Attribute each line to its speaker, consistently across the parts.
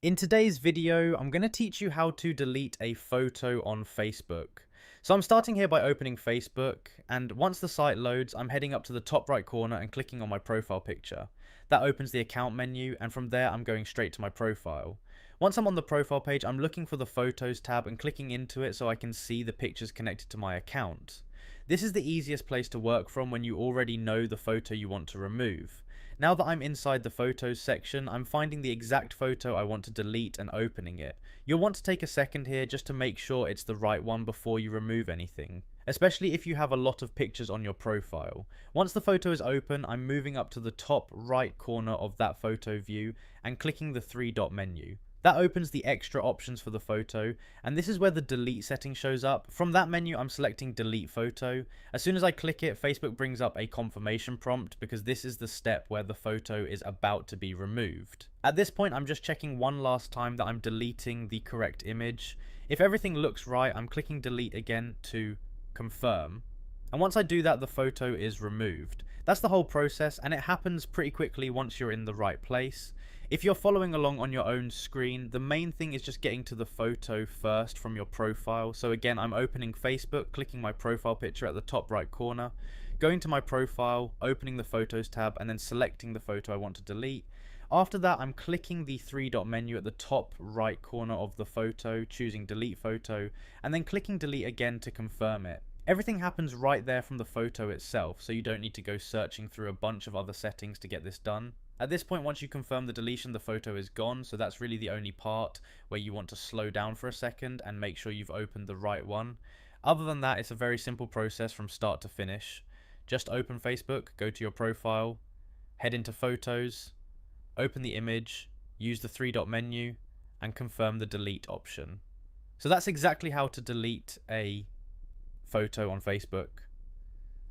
Speaker 1: In today's video, I'm going to teach you how to delete a photo on Facebook. So I'm starting here by opening Facebook, and once the site loads, I'm heading up to the top right corner and clicking on my profile picture. That opens the account menu, and from there I'm going straight to my profile. Once I'm on the profile page, I'm looking for the Photos tab and clicking into it so I can see the pictures connected to my account. This is the easiest place to work from when you already know the photo you want to remove. Now that I'm inside the photos section, I'm finding the exact photo I want to delete and opening it. You'll want to take a second here just to make sure it's the right one before you remove anything, especially if you have a lot of pictures on your profile. Once the photo is open, I'm moving up to the top right corner of that photo view and clicking the three-dot menu. That opens the extra options for the photo, and this is where the delete setting shows up. From that menu, I'm selecting delete photo. As soon as I click it, Facebook brings up a confirmation prompt because this is the step where the photo is about to be removed. At this point, I'm just checking one last time that I'm deleting the correct image. If everything looks right, I'm clicking delete again to confirm. And once I do that, the photo is removed. That's the whole process, and it happens pretty quickly once you're in the right place. If you're following along on your own screen, the main thing is just getting to the photo first from your profile. So again, I'm opening Facebook, clicking my profile picture at the top right corner, going to my profile, opening the Photos tab, and then selecting the photo I want to delete. After that, I'm clicking the three-dot menu at the top right corner of the photo, choosing delete photo, and then clicking delete again to confirm it. Everything happens right there from the photo itself, so you don't need to go searching through a bunch of other settings to get this done. At this point, once you confirm the deletion, the photo is gone, so that's really the only part where you want to slow down for a second and make sure you've opened the right one. Other than that, it's a very simple process from start to finish. Just open Facebook, go to your profile, head into Photos, open the image, use the three-dot menu, and confirm the delete option. So that's exactly how to delete a photo on Facebook.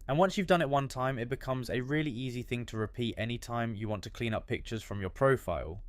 Speaker 1: And once you've done it one time, it becomes a really easy thing to repeat anytime you want to clean up pictures from your profile.